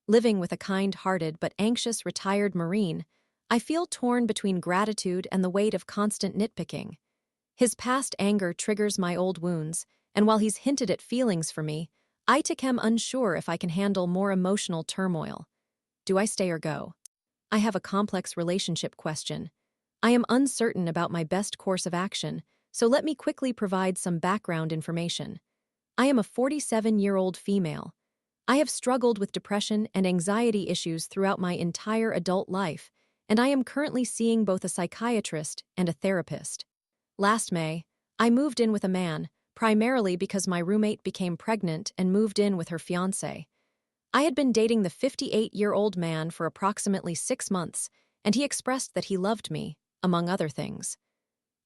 Living with a kind-hearted but anxious retired Marine, I feel torn between gratitude and the weight of constant nitpicking. His past anger triggers my old wounds, and while he's hinted at feelings for me, I am unsure if I can handle more emotional turmoil. Do I stay or go? I have a complex relationship question. I am uncertain about my best course of action, so let me quickly provide some background information. I am a 47-year-old female. I have struggled with depression and anxiety issues throughout my entire adult life, and I am currently seeing both a psychiatrist and a therapist. Last May, I moved in with a man, primarily because my roommate became pregnant and moved in with her fiancé. I had been dating the 58-year-old man for approximately 6 months, and he expressed that he loved me, among other things.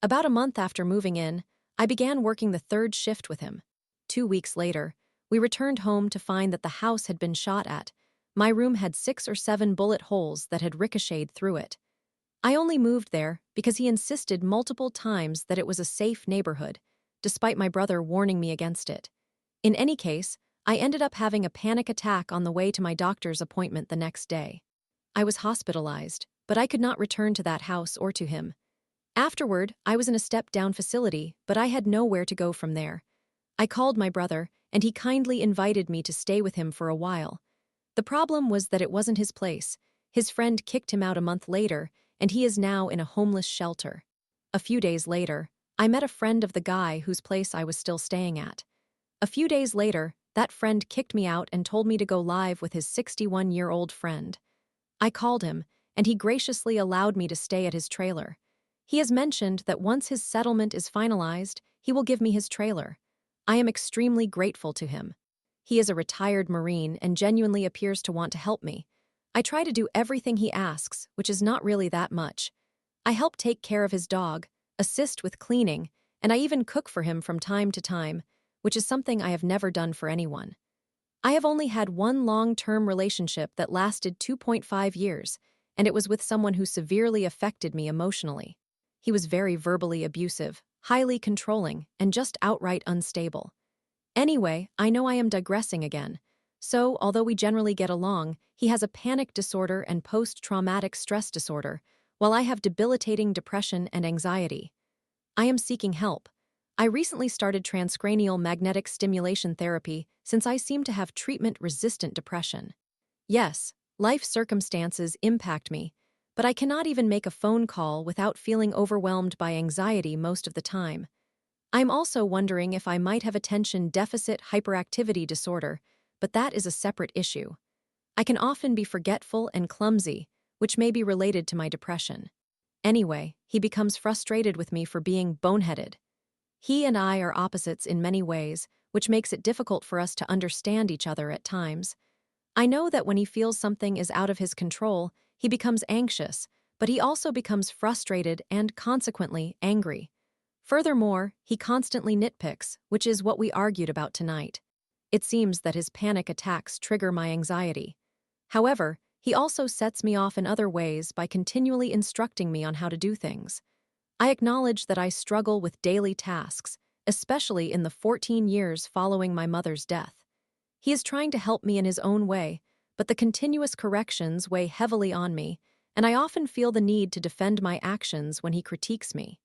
About a month after moving in, I began working the third shift with him. 2 weeks later, we returned home to find that the house had been shot at. My room had 6 or 7 bullet holes that had ricocheted through it. I only moved there because he insisted multiple times that it was a safe neighborhood, despite my brother warning me against it. In any case, I ended up having a panic attack on the way to my doctor's appointment the next day. I was hospitalized, but I could not return to that house or to him. Afterward, I was in a step-down facility, but I had nowhere to go from there. I called my brother, and he kindly invited me to stay with him for a while. The problem was that it wasn't his place. His friend kicked him out a month later, and he is now in a homeless shelter. A few days later, I met a friend of the guy whose place I was still staying at. A few days later, that friend kicked me out and told me to go live with his 61-year-old friend. I called him, and he graciously allowed me to stay at his trailer. He has mentioned that once his settlement is finalized, he will give me his trailer. I am extremely grateful to him. He is a retired Marine and genuinely appears to want to help me. I try to do everything he asks, which is not really that much. I help take care of his dog, assist with cleaning, and I even cook for him from time to time, which is something I have never done for anyone. I have only had one long-term relationship that lasted 2.5 years, and it was with someone who severely affected me emotionally. He was very verbally abusive, highly controlling, and just outright unstable. Anyway, I know I am digressing again. So, although we generally get along, he has a panic disorder and post-traumatic stress disorder, while I have debilitating depression and anxiety. I am seeking help. I recently started transcranial magnetic stimulation therapy since I seem to have treatment-resistant depression. Yes, life circumstances impact me, but I cannot even make a phone call without feeling overwhelmed by anxiety most of the time. I'm also wondering if I might have attention deficit hyperactivity disorder, but that is a separate issue. I can often be forgetful and clumsy, which may be related to my depression. Anyway, he becomes frustrated with me for being boneheaded. He and I are opposites in many ways, which makes it difficult for us to understand each other at times. I know that when he feels something is out of his control, he becomes anxious, but he also becomes frustrated and, consequently, angry. Furthermore, he constantly nitpicks, which is what we argued about tonight. It seems that his panic attacks trigger my anxiety. However, he also sets me off in other ways by continually instructing me on how to do things. I acknowledge that I struggle with daily tasks, especially in the 14 years following my mother's death. He is trying to help me in his own way, but the continuous corrections weigh heavily on me, and I often feel the need to defend my actions when he critiques me.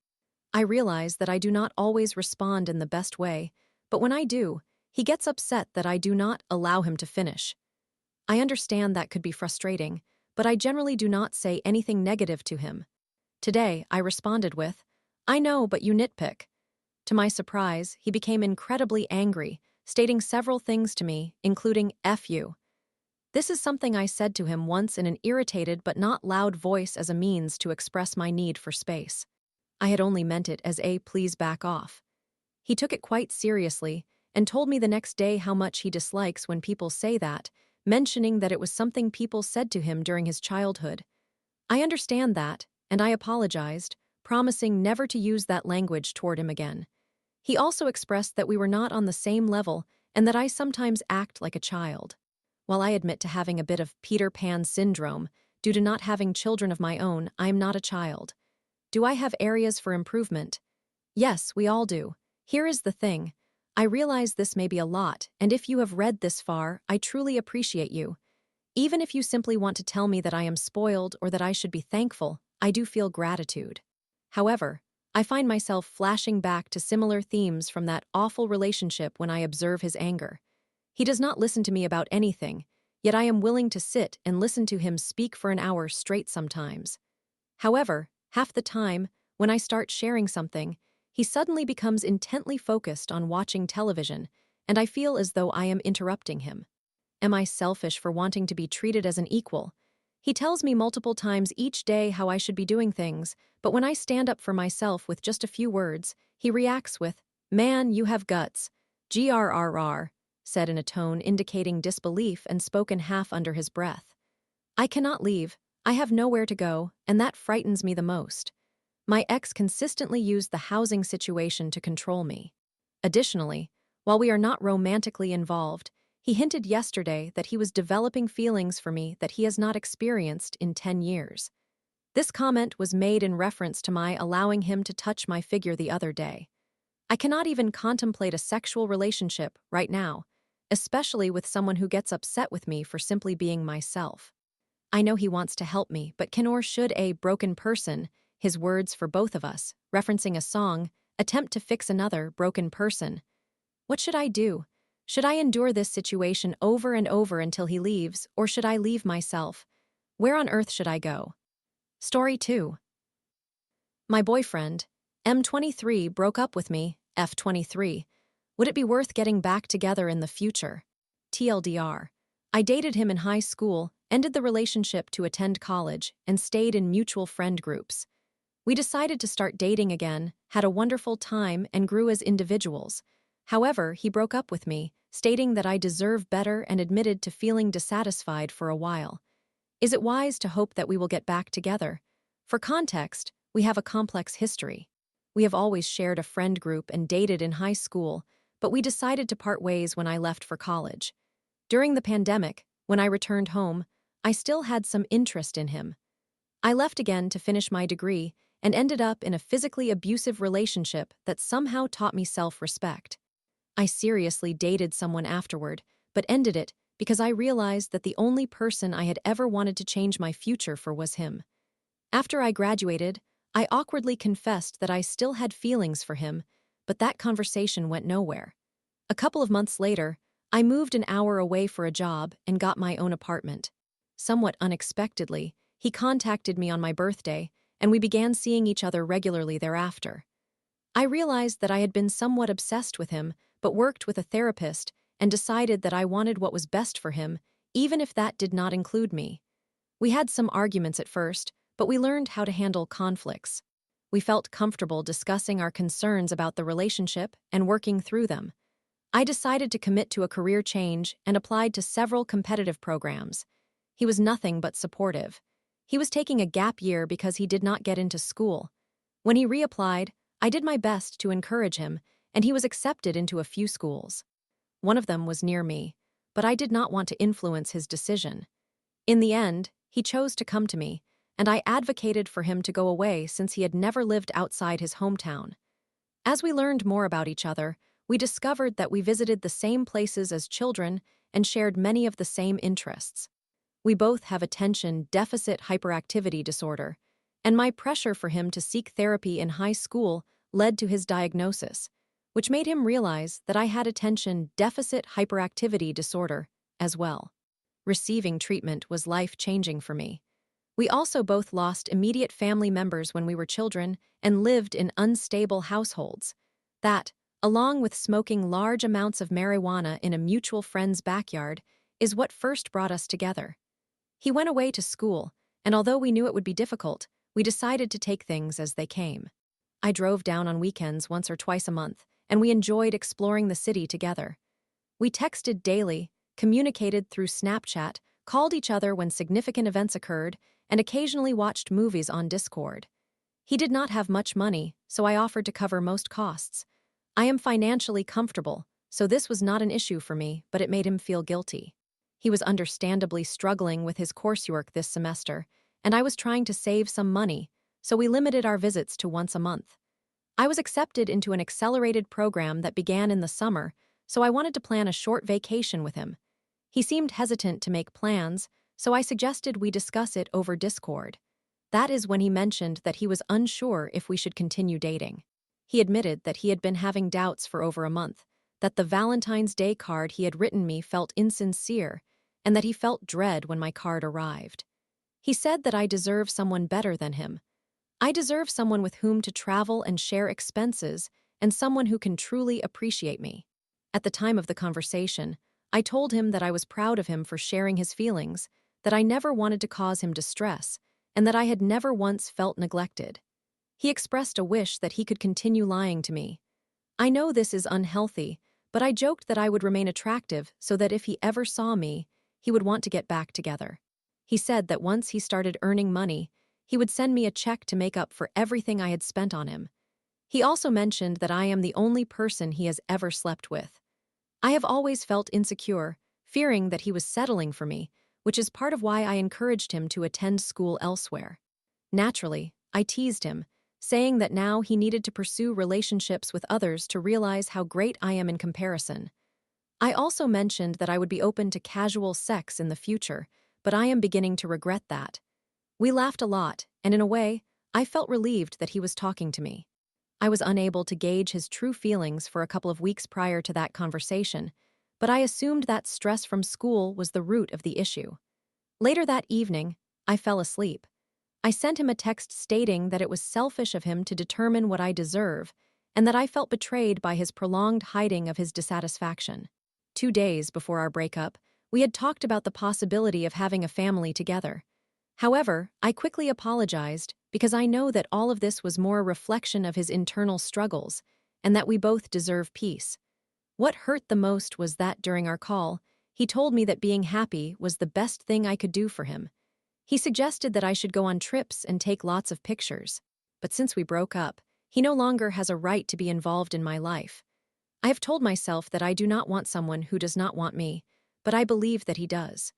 I realize that I do not always respond in the best way, but when I do, he gets upset that I do not allow him to finish. I understand that could be frustrating, but I generally do not say anything negative to him. Today, I responded with, "I know, but you nitpick." To my surprise, he became incredibly angry, stating several things to me, including "F you." This is something I said to him once in an irritated but not loud voice as a means to express my need for space. I had only meant it as a "please back off." He took it quite seriously and told me the next day how much he dislikes when people say that, mentioning that it was something people said to him during his childhood. I understand that, and I apologized, promising never to use that language toward him again. He also expressed that we were not on the same level and that I sometimes act like a child. While I admit to having a bit of Peter Pan syndrome due to not having children of my own, I am not a child. Do I have areas for improvement? Yes, we all do. Here is the thing. I realize this may be a lot, and if you have read this far, I truly appreciate you. Even if you simply want to tell me that I am spoiled or that I should be thankful, I do feel gratitude. However, I find myself flashing back to similar themes from that awful relationship when I observe his anger. He does not listen to me about anything, yet I am willing to sit and listen to him speak for an hour straight sometimes. However, half the time, when I start sharing something, he suddenly becomes intently focused on watching television, and I feel as though I am interrupting him. Am I selfish for wanting to be treated as an equal? He tells me multiple times each day how I should be doing things, but when I stand up for myself with just a few words, he reacts with, "Man, you have guts. Grrr," said in a tone indicating disbelief and spoken half under his breath. I cannot leave, I have nowhere to go, and that frightens me the most. My ex consistently used the housing situation to control me. Additionally, while we are not romantically involved, he hinted yesterday that he was developing feelings for me that he has not experienced in 10 years. This comment was made in reference to my allowing him to touch my figure the other day. I cannot even contemplate a sexual relationship right now, especially with someone who gets upset with me for simply being myself. I know he wants to help me, but can or should a broken person, his words for both of us, referencing a song, attempt to fix another broken person? What should I do? Should I endure this situation over and over until he leaves, or should I leave myself? Where on earth should I go? Story 2. My boyfriend, M23, broke up with me, F23. Would it be worth getting back together in the future? TLDR. I dated him in high school, ended the relationship to attend college, and stayed in mutual friend groups. We decided to start dating again, had a wonderful time, and grew as individuals. However, he broke up with me, stating that I deserve better and admitted to feeling dissatisfied for a while. Is it wise to hope that we will get back together? For context, we have a complex history. We have always shared a friend group and dated in high school, but we decided to part ways when I left for college. During the pandemic, when I returned home, I still had some interest in him. I left again to finish my degree and ended up in a physically abusive relationship that somehow taught me self-respect. I seriously dated someone afterward, but ended it because I realized that the only person I had ever wanted to change my future for was him. After I graduated, I awkwardly confessed that I still had feelings for him, but that conversation went nowhere. A couple of months later, I moved an hour away for a job and got my own apartment. Somewhat unexpectedly, he contacted me on my birthday, and we began seeing each other regularly thereafter. I realized that I had been somewhat obsessed with him, but worked with a therapist and decided that I wanted what was best for him, even if that did not include me. We had some arguments at first, but we learned how to handle conflicts. We felt comfortable discussing our concerns about the relationship and working through them. I decided to commit to a career change and applied to several competitive programs. He was nothing but supportive. He was taking a gap year because he did not get into school. When he reapplied, I did my best to encourage him, and he was accepted into a few schools. One of them was near me, but I did not want to influence his decision. In the end, he chose to come to me, and I advocated for him to go away since he had never lived outside his hometown. As we learned more about each other, we discovered that we visited the same places as children and shared many of the same interests. We both have attention deficit hyperactivity disorder, and my pressure for him to seek therapy in high school led to his diagnosis, which made him realize that I had attention deficit hyperactivity disorder as well. Receiving treatment was life-changing for me. We also both lost immediate family members when we were children and lived in unstable households. That, along with smoking large amounts of marijuana in a mutual friend's backyard, is what first brought us together. He went away to school, and although we knew it would be difficult, we decided to take things as they came. I drove down on weekends once or twice a month, and we enjoyed exploring the city together. We texted daily, communicated through Snapchat, called each other when significant events occurred, and occasionally watched movies on Discord. He did not have much money, so I offered to cover most costs. I am financially comfortable, so this was not an issue for me, but it made him feel guilty. He was understandably struggling with his coursework this semester, and I was trying to save some money, so we limited our visits to once a month. I was accepted into an accelerated program that began in the summer, so I wanted to plan a short vacation with him. He seemed hesitant to make plans, so I suggested we discuss it over Discord. That is when he mentioned that he was unsure if we should continue dating. He admitted that he had been having doubts for over a month, that the Valentine's Day card he had written me felt insincere, and that he felt dread when my card arrived. He said that I deserve someone better than him. I deserve someone with whom to travel and share expenses, and someone who can truly appreciate me. At the time of the conversation, I told him that I was proud of him for sharing his feelings, that I never wanted to cause him distress, and that I had never once felt neglected. He expressed a wish that he could continue lying to me. I know this is unhealthy, but I joked that I would remain attractive so that if he ever saw me, he would want to get back together. He said that once he started earning money, he would send me a check to make up for everything I had spent on him. He also mentioned that I am the only person he has ever slept with. I have always felt insecure, fearing that he was settling for me, which is part of why I encouraged him to attend school elsewhere. Naturally, I teased him, saying that now he needed to pursue relationships with others to realize how great I am in comparison. I also mentioned that I would be open to casual sex in the future, but I am beginning to regret that. We laughed a lot, and in a way, I felt relieved that he was talking to me. I was unable to gauge his true feelings for a couple of weeks prior to that conversation, but I assumed that stress from school was the root of the issue. Later that evening, I fell asleep. I sent him a text stating that it was selfish of him to determine what I deserve, and that I felt betrayed by his prolonged hiding of his dissatisfaction. 2 days before our breakup, we had talked about the possibility of having a family together. However, I quickly apologized because I know that all of this was more a reflection of his internal struggles, and that we both deserve peace. What hurt the most was that during our call, he told me that being happy was the best thing I could do for him. He suggested that I should go on trips and take lots of pictures. But since we broke up, he no longer has a right to be involved in my life. I have told myself that I do not want someone who does not want me, but I believe that he does.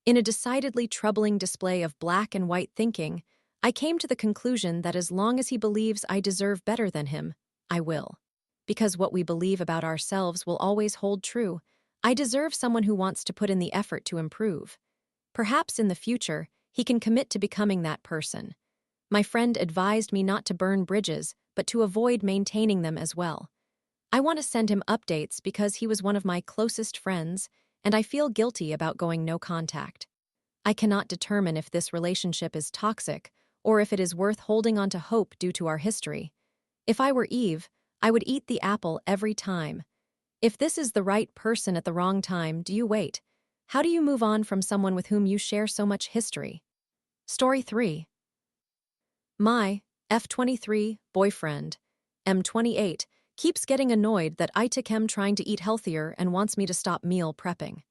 In a decidedly troubling display of black and white thinking, I came to the conclusion that as long as he believes I deserve better than him, I will. Because what we believe about ourselves will always hold true, I deserve someone who wants to put in the effort to improve. Perhaps in the future, he can commit to becoming that person. My friend advised me not to burn bridges, but to avoid maintaining them as well. I want to send him updates because he was one of my closest friends, and I feel guilty about going no contact. I cannot determine if this relationship is toxic or if it is worth holding on to hope due to our history. If I were Eve, I would eat the apple every time. If this is the right person at the wrong time, do you wait? How do you move on from someone with whom you share so much history? Story 3. My F23 boyfriend, M28, keeps getting annoyed that I took him trying to eat healthier and wants me to stop meal prepping.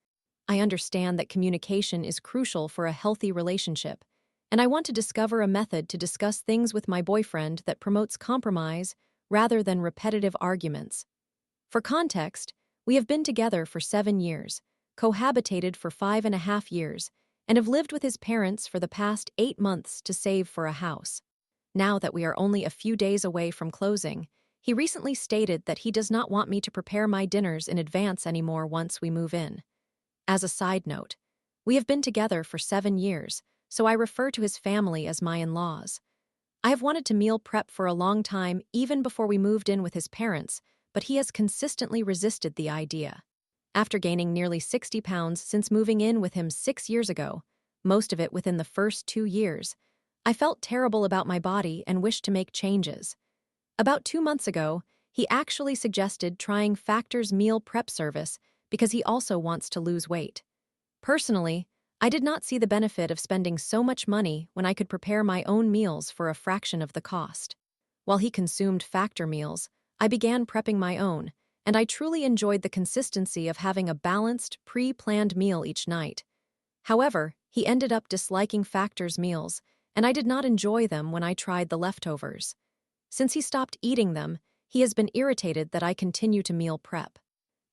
I understand that communication is crucial for a healthy relationship, and I want to discover a method to discuss things with my boyfriend that promotes compromise rather than repetitive arguments. For context, we have been together for 7 years, cohabitated for 5.5 years, and have lived with his parents for the past 8 months to save for a house. Now that we are only a few days away from closing, he recently stated that he does not want me to prepare my dinners in advance anymore once we move in. As a side note, we have been together for 7 years, so I refer to his family as my in-laws. I have wanted to meal prep for a long time even before we moved in with his parents, but he has consistently resisted the idea. After gaining nearly 60 pounds since moving in with him 6 years ago, most of it within the first 2 years, I felt terrible about my body and wished to make changes. About 2 months ago, he actually suggested trying Factor's meal prep service because he also wants to lose weight. Personally, I did not see the benefit of spending so much money when I could prepare my own meals for a fraction of the cost. While he consumed Factor meals, I began prepping my own, and I truly enjoyed the consistency of having a balanced, pre-planned meal each night. However, he ended up disliking Factor's meals, and I did not enjoy them when I tried the leftovers. Since he stopped eating them, he has been irritated that I continue to meal prep.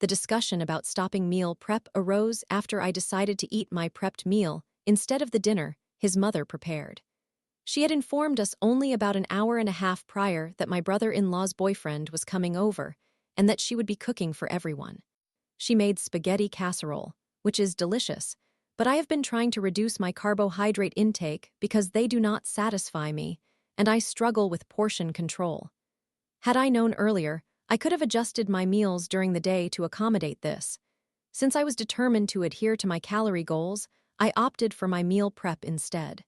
The discussion about stopping meal prep arose after I decided to eat my prepped meal instead of the dinner his mother prepared. She had informed us only about an hour and a half prior that my brother-in-law's boyfriend was coming over and that she would be cooking for everyone. She made spaghetti casserole, which is delicious, but I have been trying to reduce my carbohydrate intake because they do not satisfy me, and I struggle with portion control. Had I known earlier, I could have adjusted my meals during the day to accommodate this. Since I was determined to adhere to my calorie goals, I opted for my meal prep instead.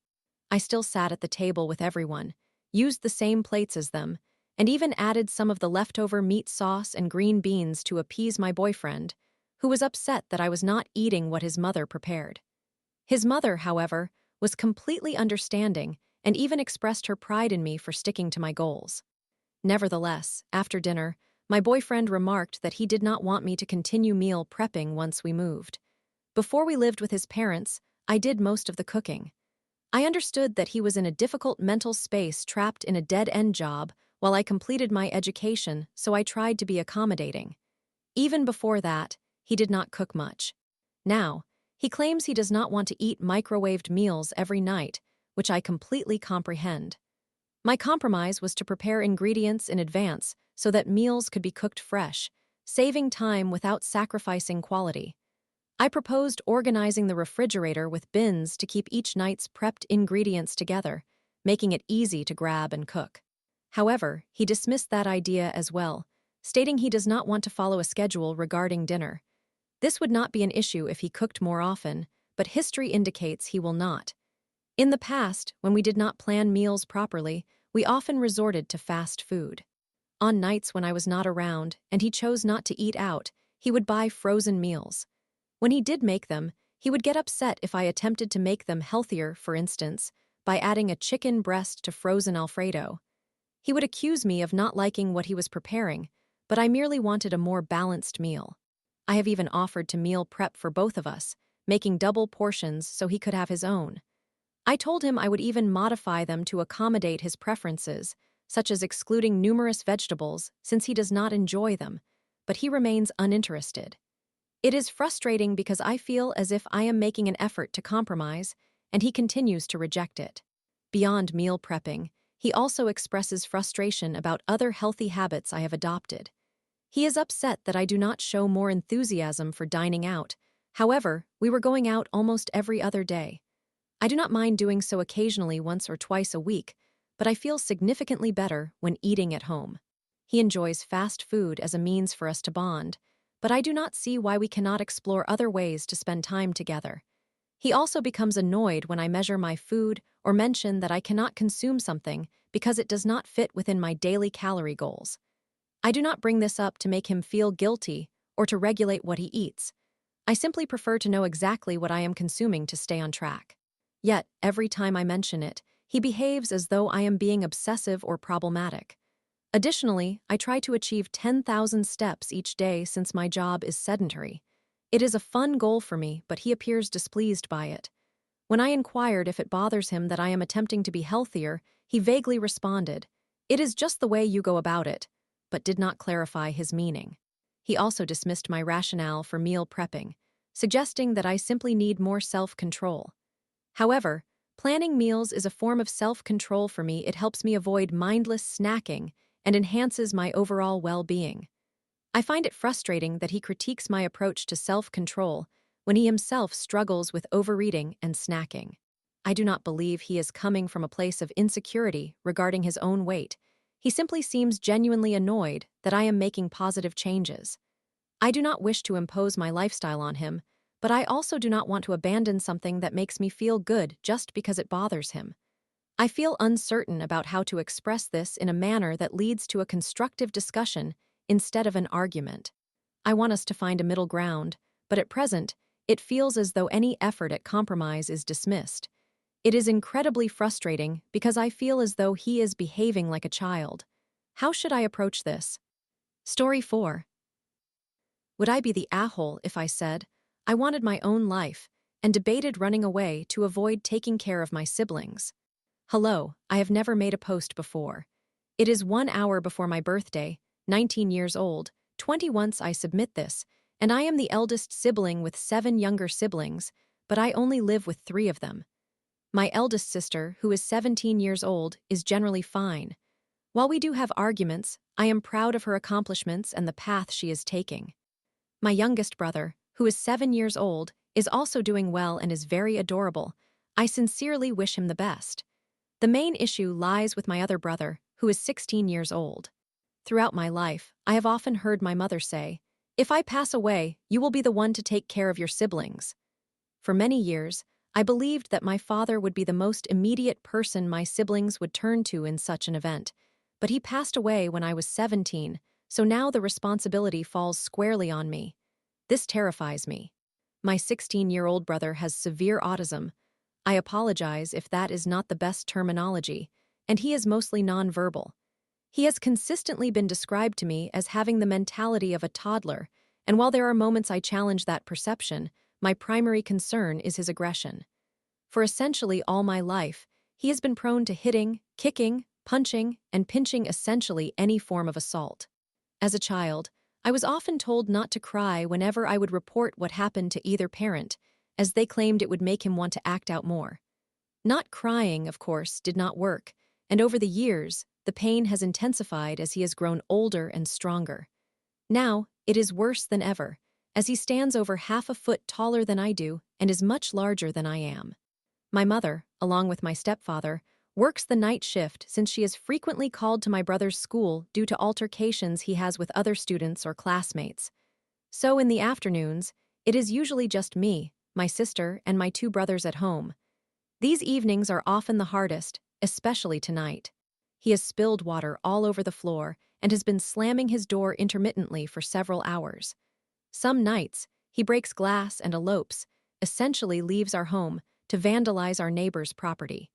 I still sat at the table with everyone, used the same plates as them, and even added some of the leftover meat sauce and green beans to appease my boyfriend, who was upset that I was not eating what his mother prepared. His mother, however, was completely understanding and even expressed her pride in me for sticking to my goals. Nevertheless, after dinner, my boyfriend remarked that he did not want me to continue meal prepping once we moved. Before we lived with his parents, I did most of the cooking. I understood that he was in a difficult mental space trapped in a dead-end job while I completed my education, so I tried to be accommodating. Even before that, he did not cook much. Now, he claims he does not want to eat microwaved meals every night, which I completely comprehend. My compromise was to prepare ingredients in advance so that meals could be cooked fresh, saving time without sacrificing quality. I proposed organizing the refrigerator with bins to keep each night's prepped ingredients together, making it easy to grab and cook. However, he dismissed that idea as well, stating he does not want to follow a schedule regarding dinner. This would not be an issue if he cooked more often, but history indicates he will not. In the past, when we did not plan meals properly, we often resorted to fast food. On nights when I was not around and he chose not to eat out, he would buy frozen meals. When he did make them, he would get upset if I attempted to make them healthier, for instance, by adding a chicken breast to frozen Alfredo. He would accuse me of not liking what he was preparing, but I merely wanted a more balanced meal. I have even offered to meal prep for both of us, making double portions so he could have his own. I told him I would even modify them to accommodate his preferences, such as excluding numerous vegetables since he does not enjoy them, but he remains uninterested. It is frustrating because I feel as if I am making an effort to compromise, and he continues to reject it. Beyond meal prepping, he also expresses frustration about other healthy habits I have adopted. He is upset that I do not show more enthusiasm for dining out. However, we were going out almost every other day. I do not mind doing so occasionally once or twice a week, but I feel significantly better when eating at home. He enjoys fast food as a means for us to bond, but I do not see why we cannot explore other ways to spend time together. He also becomes annoyed when I measure my food or mention that I cannot consume something because it does not fit within my daily calorie goals. I do not bring this up to make him feel guilty or to regulate what he eats. I simply prefer to know exactly what I am consuming to stay on track. Yet, every time I mention it, he behaves as though I am being obsessive or problematic. Additionally, I try to achieve 10,000 steps each day since my job is sedentary. It is a fun goal for me, but he appears displeased by it. When I inquired if it bothers him that I am attempting to be healthier, he vaguely responded, "It is just the way you go about it," but did not clarify his meaning. He also dismissed my rationale for meal prepping, suggesting that I simply need more self-control. However, planning meals is a form of self-control for me. It helps me avoid mindless snacking and enhances my overall well-being. I find it frustrating that he critiques my approach to self-control when he himself struggles with overeating and snacking. I do not believe he is coming from a place of insecurity regarding his own weight. He simply seems genuinely annoyed that I am making positive changes. I do not wish to impose my lifestyle on him, but I also do not want to abandon something that makes me feel good just because it bothers him. I feel uncertain about how to express this in a manner that leads to a constructive discussion instead of an argument. I want us to find a middle ground, but at present, it feels as though any effort at compromise is dismissed. It is incredibly frustrating because I feel as though he is behaving like a child. How should I approach this? Story 4. Would I be the a-hole if I said, I wanted my own life, and debated running away to avoid taking care of my siblings? Hello, I have never made a post before. It is 1 hour before my birthday, 19 years old, 20 once I submit this, and I am the eldest sibling with 7 younger siblings, but I only live with 3 of them. My eldest sister, who is 17 years old, is generally fine. While we do have arguments, I am proud of her accomplishments and the path she is taking. My youngest brother, who is 7 years old, is also doing well and is very adorable. I sincerely wish him the best. The main issue lies with my other brother, who is 16 years old. Throughout my life, I have often heard my mother say, "If I pass away, you will be the one to take care of your siblings." For many years, I believed that my father would be the most immediate person my siblings would turn to in such an event, but he passed away when I was 17, so now the responsibility falls squarely on me. This terrifies me. My 16-year-old brother has severe autism. I apologize if that is not the best terminology, and he is mostly nonverbal. He has consistently been described to me as having the mentality of a toddler, and while there are moments I challenge that perception, my primary concern is his aggression. For essentially all my life, he has been prone to hitting, kicking, punching, and pinching essentially any form of assault. As a child, I was often told not to cry whenever I would report what happened to either parent, as they claimed it would make him want to act out more. Not crying, of course, did not work, and over the years, the pain has intensified as he has grown older and stronger. Now, it is worse than ever, as he stands over half a foot taller than I do and is much larger than I am. My mother, along with my stepfather, works the night shift since she is frequently called to my brother's school due to altercations he has with other students or classmates. So in the afternoons, it is usually just me, my sister, and my two brothers at home. These evenings are often the hardest, especially tonight. He has spilled water all over the floor and has been slamming his door intermittently for several hours. Some nights, he breaks glass and elopes, essentially leaves our home to vandalize our neighbor's property.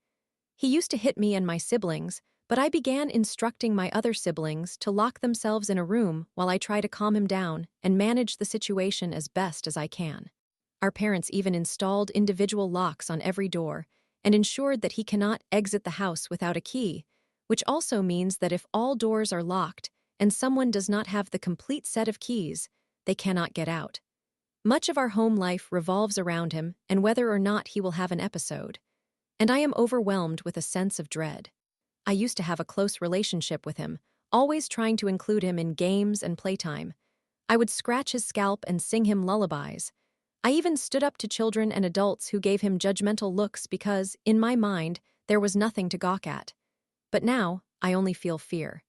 He used to hit me and my siblings, but I began instructing my other siblings to lock themselves in a room while I try to calm him down and manage the situation as best as I can. Our parents even installed individual locks on every door and ensured that he cannot exit the house without a key, which also means that if all doors are locked and someone does not have the complete set of keys, they cannot get out. Much of our home life revolves around him and whether or not he will have an episode. And I am overwhelmed with a sense of dread. I used to have a close relationship with him, always trying to include him in games and playtime. I would scratch his scalp and sing him lullabies. I even stood up to children and adults who gave him judgmental looks because, in my mind, there was nothing to gawk at. But now, I only feel fear.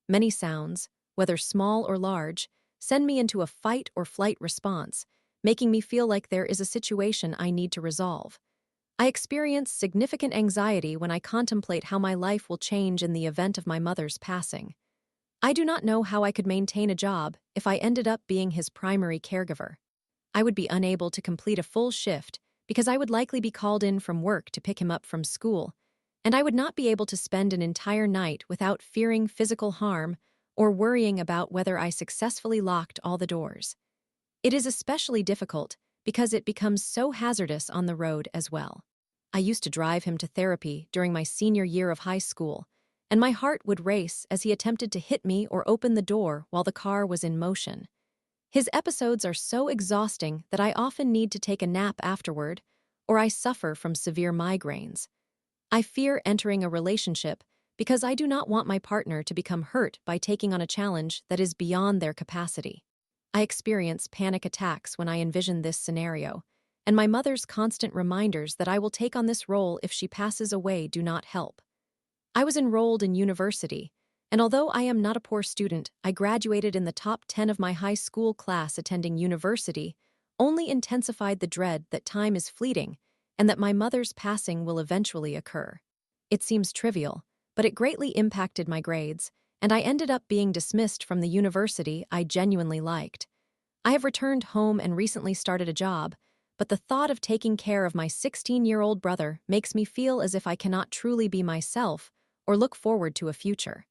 Many sounds, whether small or large, send me into a fight or flight response, making me feel like there is a situation I need to resolve. I experience significant anxiety when I contemplate how my life will change in the event of my mother's passing. I do not know how I could maintain a job if I ended up being his primary caregiver. I would be unable to complete a full shift because I would likely be called in from work to pick him up from school, and I would not be able to spend an entire night without fearing physical harm or worrying about whether I successfully locked all the doors. It is especially difficult because it becomes so hazardous on the road as well. I used to drive him to therapy during my senior year of high school, and my heart would race as he attempted to hit me or open the door while the car was in motion. His episodes are so exhausting that I often need to take a nap afterward, or I suffer from severe migraines. I fear entering a relationship because I do not want my partner to become hurt by taking on a challenge that is beyond their capacity. I experience panic attacks when I envision this scenario, and my mother's constant reminders that I will take on this role if she passes away do not help. I was enrolled in university, and although I am not a poor student, I graduated in the top 10 of my high school class attending university, only intensified the dread that time is fleeting and that my mother's passing will eventually occur. It seems trivial, but it greatly impacted my grades, and I ended up being dismissed from the university I genuinely liked. I have returned home and recently started a job, but the thought of taking care of my 16-year-old brother makes me feel as if I cannot truly be myself or look forward to a future.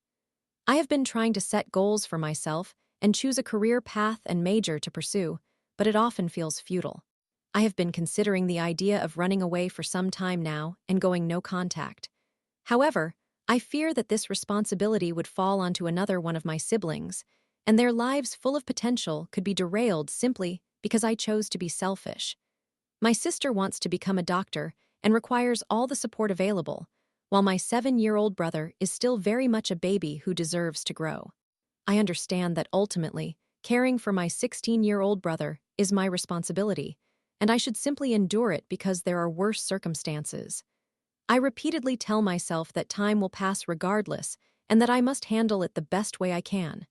I have been trying to set goals for myself and choose a career path and major to pursue, but it often feels futile. I have been considering the idea of running away for some time now and going no contact. However, I fear that this responsibility would fall onto another one of my siblings, and their lives full of potential could be derailed simply because I chose to be selfish. My sister wants to become a doctor and requires all the support available, while my 7-year-old brother is still very much a baby who deserves to grow. I understand that ultimately, caring for my 16-year-old brother is my responsibility, and I should simply endure it because there are worse circumstances. I repeatedly tell myself that time will pass regardless and that I must handle it the best way I can.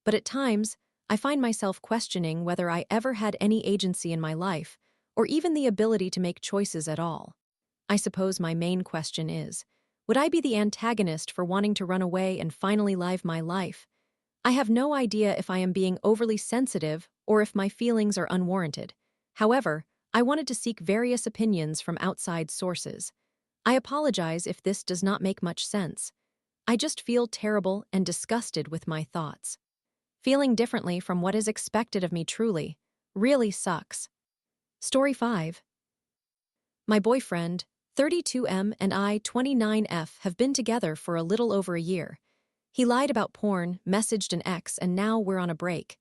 But at times, I find myself questioning whether I ever had any agency in my life or even the ability to make choices at all. I suppose my main question is, would I be the antagonist for wanting to run away and finally live my life? I have no idea if I am being overly sensitive or if my feelings are unwarranted. However, I wanted to seek various opinions from outside sources. I apologize if this does not make much sense. I just feel terrible and disgusted with my thoughts. Feeling differently from what is expected of me truly, really sucks. Story 5. My boyfriend, 32M, and I, 29F, have been together for a little over a year. He lied about porn, messaged an ex, and now we're on a break.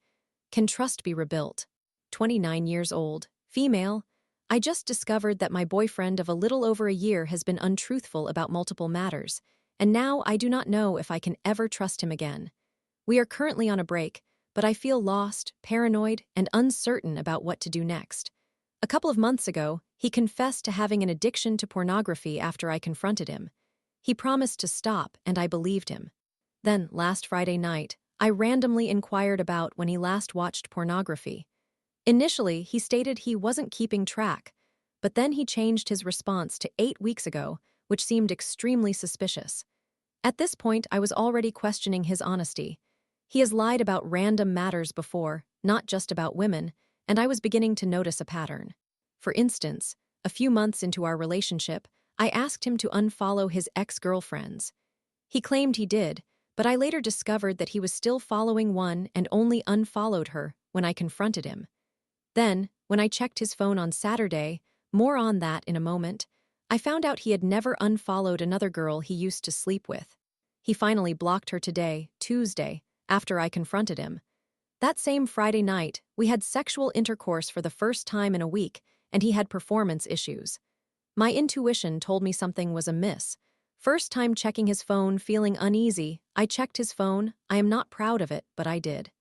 Can trust be rebuilt? 29 years old, female. I just discovered that my boyfriend of a little over a year has been untruthful about multiple matters, and now I do not know if I can ever trust him again. We are currently on a break, but I feel lost, paranoid, and uncertain about what to do next. A couple of months ago, he confessed to having an addiction to pornography after I confronted him. He promised to stop, and I believed him. Then, last Friday night, I randomly inquired about when he last watched pornography. Initially, he stated he wasn't keeping track, but then he changed his response to 8 weeks ago, which seemed extremely suspicious. At this point, I was already questioning his honesty. He has lied about random matters before, not just about women, and I was beginning to notice a pattern. For instance, a few months into our relationship, I asked him to unfollow his ex-girlfriends. He claimed he did, but I later discovered that he was still following one and only unfollowed her when I confronted him. Then, when I checked his phone on Saturday, more on that in a moment, I found out he had never unfollowed another girl he used to sleep with. He finally blocked her today, Tuesday, after I confronted him. That same Friday night, we had sexual intercourse for the first time in a week, and he had performance issues. My intuition told me something was amiss. First time checking his phone, feeling uneasy, I checked his phone. I am not proud of it, but I did.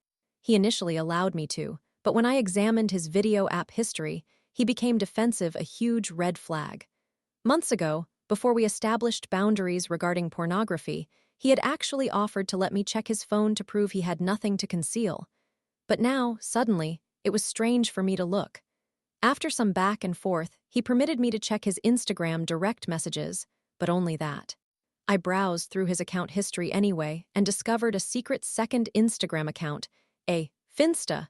He initially allowed me to, but when I examined his video app history, he became defensive, a huge red flag. Months ago, before we established boundaries regarding pornography, he had actually offered to let me check his phone to prove he had nothing to conceal. But now, suddenly, it was strange for me to look. After some back and forth, he permitted me to check his Instagram direct messages, but only that. I browsed through his account history anyway and discovered a secret second Instagram account, a Finsta,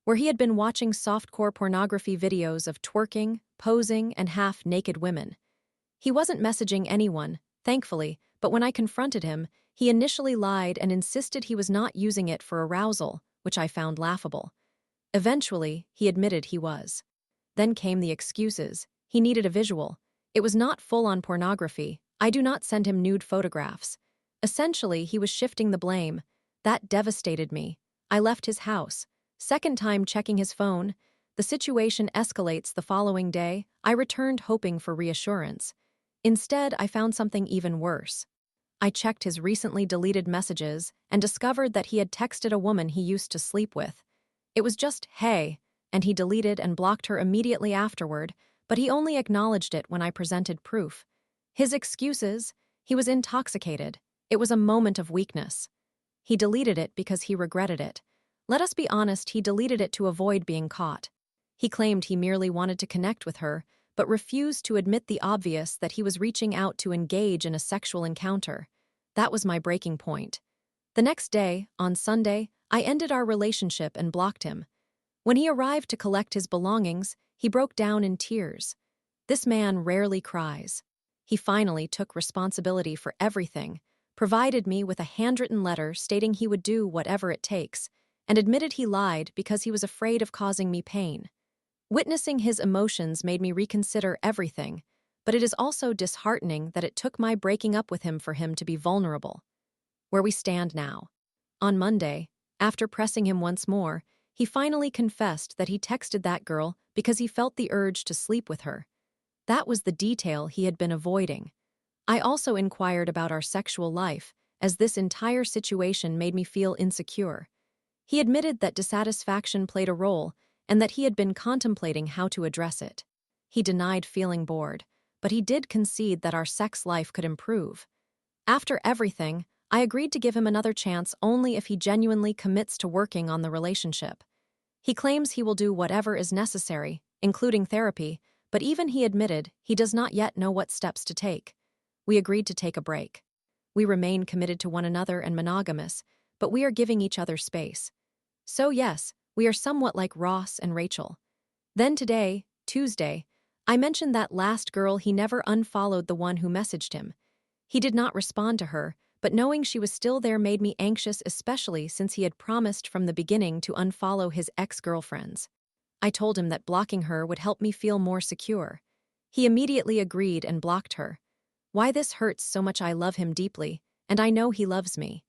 where he had been watching softcore pornography videos of twerking, posing, and half-naked women. He wasn't messaging anyone, thankfully, but when I confronted him, he initially lied and insisted he was not using it for arousal, which I found laughable. Eventually, he admitted he was. Then came the excuses. He needed a visual. It was not full-on pornography. I do not send him nude photographs. Essentially, he was shifting the blame. That devastated me. I left his house. Second time checking his phone. The situation escalates the following day. I returned hoping for reassurance. Instead, I found something even worse. I checked his recently deleted messages and discovered that he had texted a woman he used to sleep with. It was just, "Hey," and he deleted and blocked her immediately afterward, but he only acknowledged it when I presented proof. His excuses? He was intoxicated. It was a moment of weakness. He deleted it because he regretted it. Let us be honest, he deleted it to avoid being caught. He claimed he merely wanted to connect with her, but refused to admit the obvious that he was reaching out to engage in a sexual encounter. That was my breaking point. The next day, on Sunday, I ended our relationship and blocked him. When he arrived to collect his belongings, he broke down in tears. This man rarely cries. He finally took responsibility for everything, provided me with a handwritten letter stating he would do whatever it takes, and admitted he lied because he was afraid of causing me pain. Witnessing his emotions made me reconsider everything, but it is also disheartening that it took my breaking up with him for him to be vulnerable. Where we stand now. On Monday, after pressing him once more, he finally confessed that he texted that girl because he felt the urge to sleep with her. That was the detail he had been avoiding. I also inquired about our sexual life, as this entire situation made me feel insecure. He admitted that dissatisfaction played a role, and that he had been contemplating how to address it. He denied feeling bored, but he did concede that our sex life could improve. After everything, I agreed to give him another chance only if he genuinely commits to working on the relationship. He claims he will do whatever is necessary, including therapy, but even he admitted he does not yet know what steps to take. We agreed to take a break. We remain committed to one another and monogamous, but we are giving each other space. So yes, we are somewhat like Ross and Rachel. Then today, Tuesday, I mentioned that last girl he never unfollowed the one who messaged him. He did not respond to her, but knowing she was still there made me anxious, especially since he had promised from the beginning to unfollow his ex-girlfriends. I told him that blocking her would help me feel more secure. He immediately agreed and blocked her. Why this hurts so much? I love him deeply, and I know he loves me.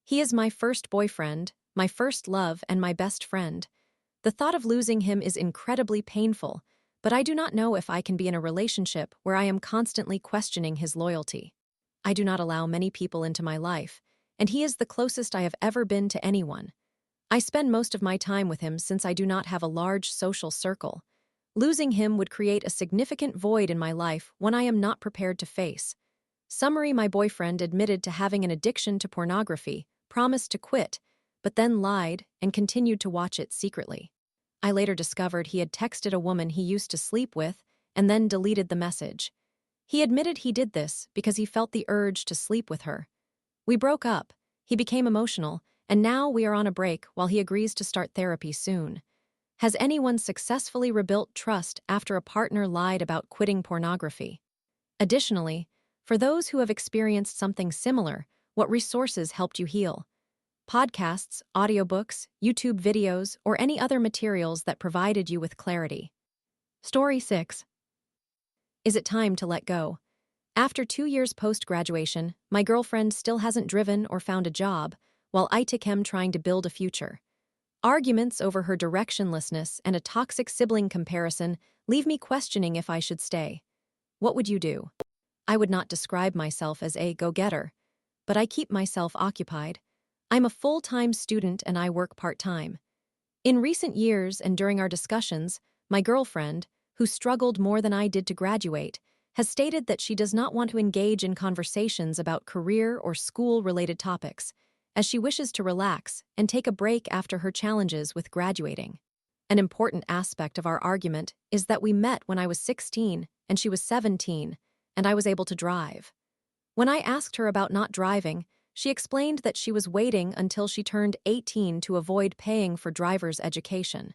He is my first boyfriend, my first love, and my best friend. The thought of losing him is incredibly painful, but I do not know if I can be in a relationship where I am constantly questioning his loyalty. I do not allow many people into my life, and he is the closest I have ever been to anyone. I spend most of my time with him since I do not have a large social circle. Losing him would create a significant void in my life one I am not prepared to face. Summary: my boyfriend admitted to having an addiction to pornography, promised to quit, but then lied and continued to watch it secretly. I later discovered he had texted a woman he used to sleep with and then deleted the message. He admitted he did this because he felt the urge to sleep with her. We broke up, he became emotional, and now we are on a break while he agrees to start therapy soon. Has anyone successfully rebuilt trust after a partner lied about quitting pornography? Additionally, for those who have experienced something similar, what resources helped you heal? Podcasts, audiobooks, YouTube videos, or any other materials that provided you with clarity. Story 6. Is it time to let go? After 2 years post-graduation, my girlfriend still hasn't driven or found a job, while I am trying to build a future. Arguments over her directionlessness and a toxic sibling comparison leave me questioning if I should stay. What would you do? I would not describe myself as a go-getter, but I keep myself occupied. I'm a full-time student and I work part-time. In recent years and during our discussions, my girlfriend, who struggled more than I did to graduate, has stated that she does not want to engage in conversations about career or school-related topics, as she wishes to relax and take a break after her challenges with graduating. An important aspect of our argument is that we met when I was 16 and she was 17, and I was able to drive. When I asked her about not driving, she explained that she was waiting until she turned 18 to avoid paying for driver's education.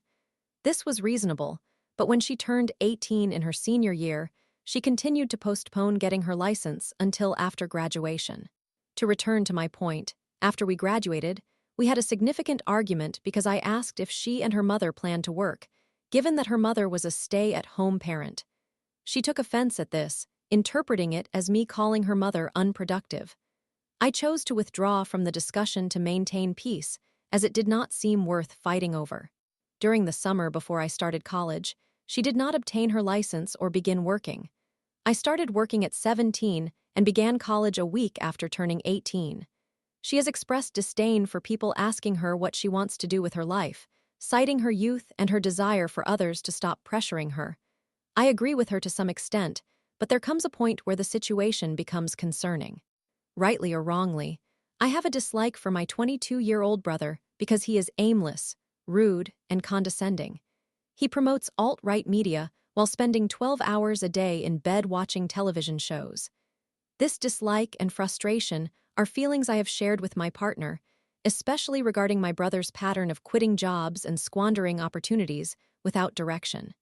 This was reasonable, but when she turned 18 in her senior year, she continued to postpone getting her license until after graduation. To return to my point, after we graduated, we had a significant argument because I asked if she and her mother planned to work, given that her mother was a stay-at-home parent. She took offense at this, interpreting it as me calling her mother unproductive. I chose to withdraw from the discussion to maintain peace, as it did not seem worth fighting over. During the summer before I started college, she did not obtain her license or begin working. I started working at 17 and began college a week after turning 18. She has expressed disdain for people asking her what she wants to do with her life, citing her youth and her desire for others to stop pressuring her. I agree with her to some extent, but there comes a point where the situation becomes concerning. Rightly or wrongly, I have a dislike for my 22-year-old brother because he is aimless, rude, and condescending. He promotes alt-right media while spending 12 hours a day in bed watching television shows. This dislike and frustration are feelings I have shared with my partner, especially regarding my brother's pattern of quitting jobs and squandering opportunities without direction.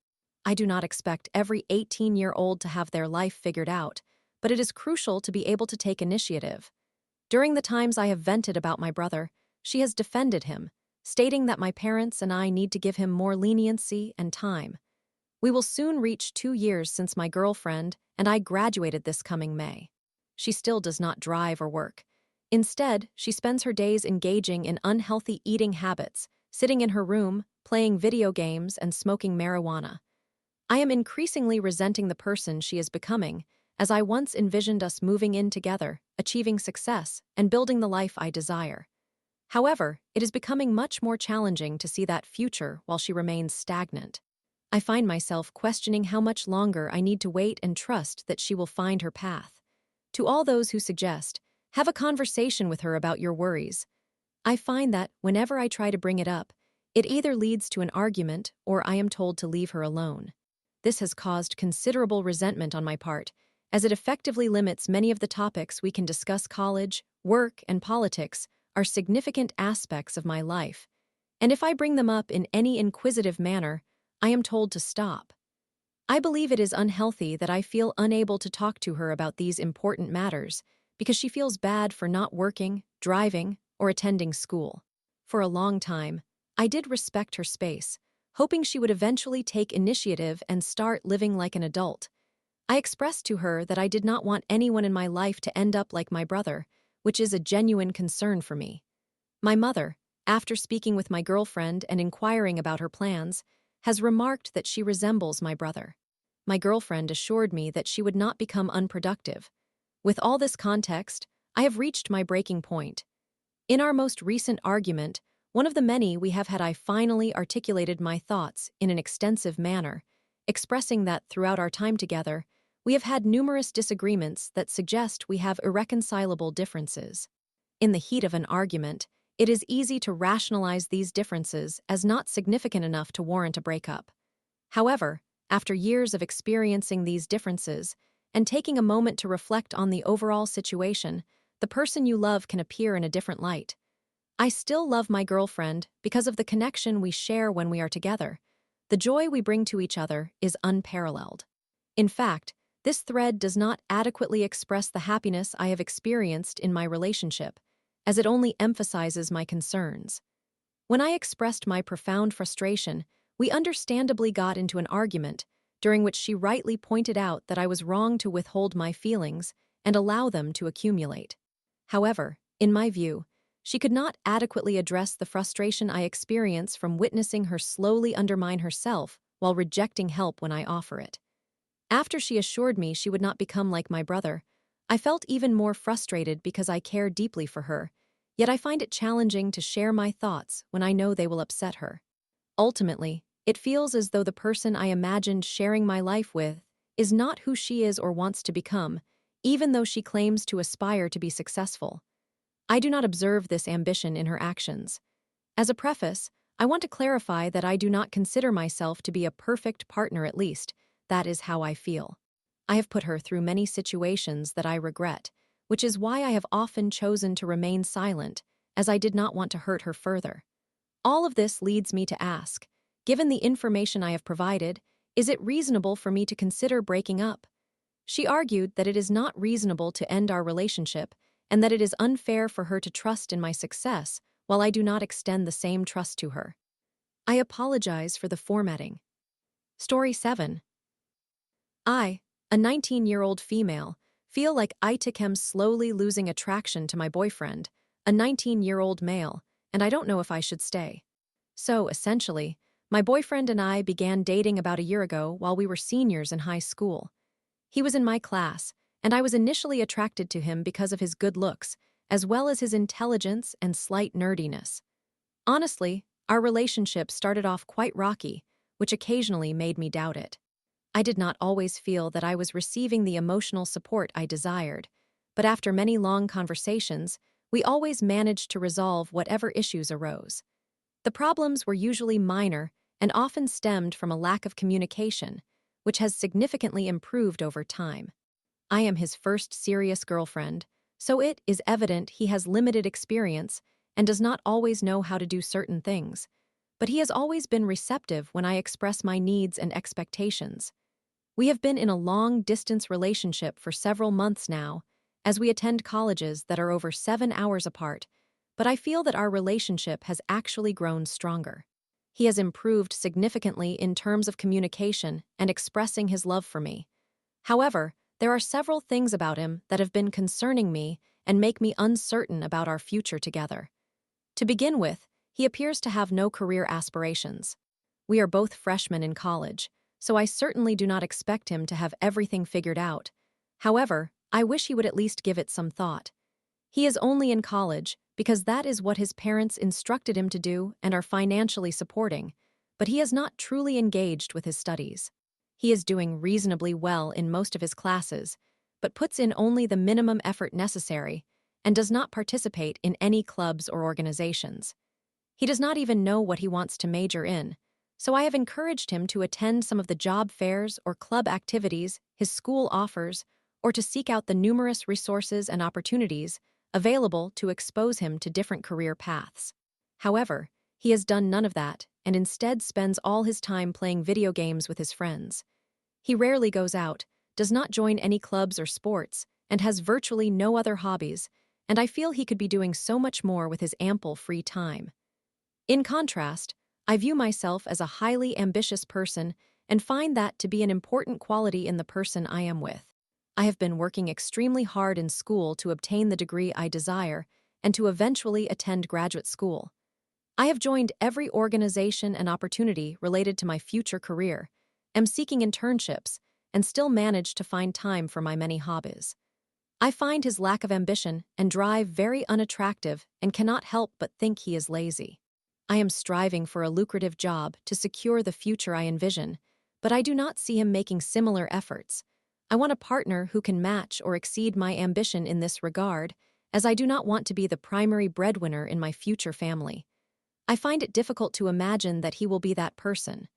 I do not expect every 18-year-old to have their life figured out, but it is crucial to be able to take initiative. During the times I have vented about my brother, she has defended him, stating that my parents and I need to give him more leniency and time. We will soon reach 2 years since my girlfriend and I graduated this coming May. She still does not drive or work. Instead, she spends her days engaging in unhealthy eating habits, sitting in her room, playing video games, and smoking marijuana. I am increasingly resenting the person she is becoming, as I once envisioned us moving in together, achieving success, and building the life I desire. However, it is becoming much more challenging to see that future while she remains stagnant. I find myself questioning how much longer I need to wait and trust that she will find her path. To all those who suggest, have a conversation with her about your worries, I find that whenever I try to bring it up, it either leads to an argument or I am told to leave her alone. This has caused considerable resentment on my part, as it effectively limits many of the topics we can discuss. College, work, and politics are significant aspects of my life, and if I bring them up in any inquisitive manner, I am told to stop. I believe it is unhealthy that I feel unable to talk to her about these important matters because she feels bad for not working, driving, or attending school. For a long time, I did respect her space, hoping she would eventually take initiative and start living like an adult. I expressed to her that I did not want anyone in my life to end up like my brother, which is a genuine concern for me. My mother, after speaking with my girlfriend and inquiring about her plans, has remarked that she resembles my brother. My girlfriend assured me that she would not become unproductive. With all this context, I have reached my breaking point. In our most recent argument, one of the many we have had, I finally articulated my thoughts in an extensive manner, expressing that throughout our time together, we have had numerous disagreements that suggest we have irreconcilable differences. In the heat of an argument, it is easy to rationalize these differences as not significant enough to warrant a breakup. However, after years of experiencing these differences and taking a moment to reflect on the overall situation, the person you love can appear in a different light. I still love my girlfriend because of the connection we share when we are together. The joy we bring to each other is unparalleled. In fact, this thread does not adequately express the happiness I have experienced in my relationship, as it only emphasizes my concerns. When I expressed my profound frustration, we understandably got into an argument, during which she rightly pointed out that I was wrong to withhold my feelings and allow them to accumulate. However, in my view, she could not adequately address the frustration I experience from witnessing her slowly undermine herself while rejecting help when I offer it. After she assured me she would not become like my brother, I felt even more frustrated because I care deeply for her, yet I find it challenging to share my thoughts when I know they will upset her. Ultimately, it feels as though the person I imagined sharing my life with is not who she is or wants to become, even though she claims to aspire to be successful. I do not observe this ambition in her actions. As a preface, I want to clarify that I do not consider myself to be a perfect partner. At least, that is how I feel. I have put her through many situations that I regret, which is why I have often chosen to remain silent, as I did not want to hurt her further. All of this leads me to ask, given the information I have provided, is it reasonable for me to consider breaking up? She argued that it is not reasonable to end our relationship and that it is unfair for her to trust in my success while I do not extend the same trust to her. I apologize for the formatting. Story 7. I, a 19-year-old female, feel like I'm slowly losing attraction to my boyfriend, a 19-year-old male, and I don't know if I should stay. So, essentially, my boyfriend and I began dating about a year ago while we were seniors in high school. He was in my class, and I was initially attracted to him because of his good looks, as well as his intelligence and slight nerdiness. Honestly, our relationship started off quite rocky, which occasionally made me doubt it. I did not always feel that I was receiving the emotional support I desired, but after many long conversations, we always managed to resolve whatever issues arose. The problems were usually minor and often stemmed from a lack of communication, which has significantly improved over time. I am his first serious girlfriend, so it is evident he has limited experience and does not always know how to do certain things, but he has always been receptive when I express my needs and expectations. We have been in a long-distance relationship for several months now, as we attend colleges that are over 7 hours apart, but I feel that our relationship has actually grown stronger. He has improved significantly in terms of communication and expressing his love for me. However, there are several things about him that have been concerning me and make me uncertain about our future together. To begin with, he appears to have no career aspirations. We are both freshmen in college, so I certainly do not expect him to have everything figured out. However, I wish he would at least give it some thought. He is only in college, because that is what his parents instructed him to do and are financially supporting, but he has not truly engaged with his studies. He is doing reasonably well in most of his classes, but puts in only the minimum effort necessary and does not participate in any clubs or organizations. He does not even know what he wants to major in, so I have encouraged him to attend some of the job fairs or club activities his school offers, or to seek out the numerous resources and opportunities available to expose him to different career paths. However, he has done none of that and instead spends all his time playing video games with his friends. He rarely goes out, does not join any clubs or sports, and has virtually no other hobbies, and I feel he could be doing so much more with his ample free time. In contrast, I view myself as a highly ambitious person and find that to be an important quality in the person I am with. I have been working extremely hard in school to obtain the degree I desire and to eventually attend graduate school. I have joined every organization and opportunity related to my future career, am seeking internships, and still manage to find time for my many hobbies. I find his lack of ambition and drive very unattractive and cannot help but think he is lazy. I am striving for a lucrative job to secure the future I envision, but I do not see him making similar efforts. I want a partner who can match or exceed my ambition in this regard, as I do not want to be the primary breadwinner in my future family. I find it difficult to imagine that he will be that person.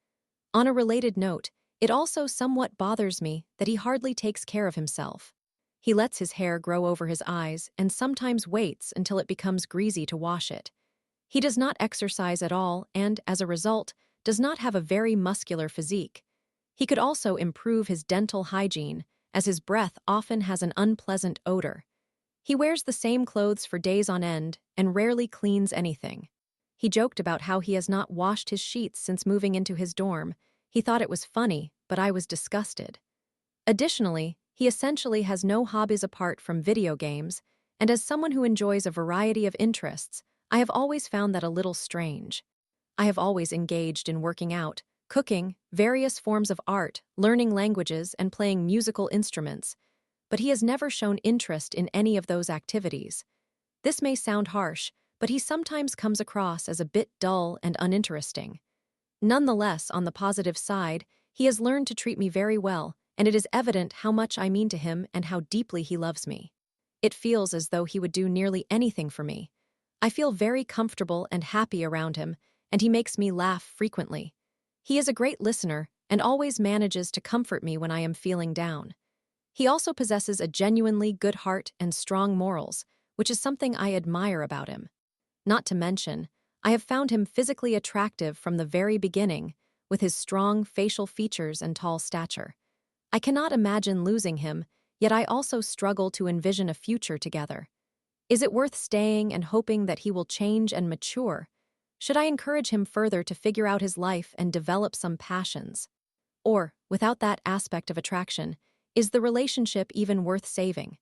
On a related note, it also somewhat bothers me that he hardly takes care of himself. He lets his hair grow over his eyes and sometimes waits until it becomes greasy to wash it. He does not exercise at all and, as a result, does not have a very muscular physique. He could also improve his dental hygiene, as his breath often has an unpleasant odor. He wears the same clothes for days on end and rarely cleans anything. He joked about how he has not washed his sheets since moving into his dorm. He thought it was funny, but I was disgusted. Additionally, he essentially has no hobbies apart from video games, and as someone who enjoys a variety of interests, I have always found that a little strange. I have always engaged in working out, cooking, various forms of art, learning languages, and playing musical instruments, but he has never shown interest in any of those activities. This may sound harsh, but he sometimes comes across as a bit dull and uninteresting. Nonetheless, on the positive side, he has learned to treat me very well, and it is evident how much I mean to him and how deeply he loves me. It feels as though he would do nearly anything for me. I feel very comfortable and happy around him, and he makes me laugh frequently. He is a great listener and always manages to comfort me when I am feeling down. He also possesses a genuinely good heart and strong morals, which is something I admire about him. Not to mention, I have found him physically attractive from the very beginning, with his strong facial features and tall stature. I cannot imagine losing him, yet I also struggle to envision a future together. Is it worth staying and hoping that he will change and mature? Should I encourage him further to figure out his life and develop some passions? Or, without that aspect of attraction, is the relationship even worth saving?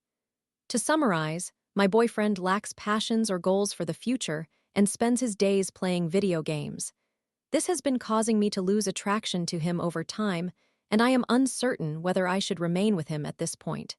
To summarize, my boyfriend lacks passions or goals for the future and spends his days playing video games. This has been causing me to lose attraction to him over time, and I am uncertain whether I should remain with him at this point.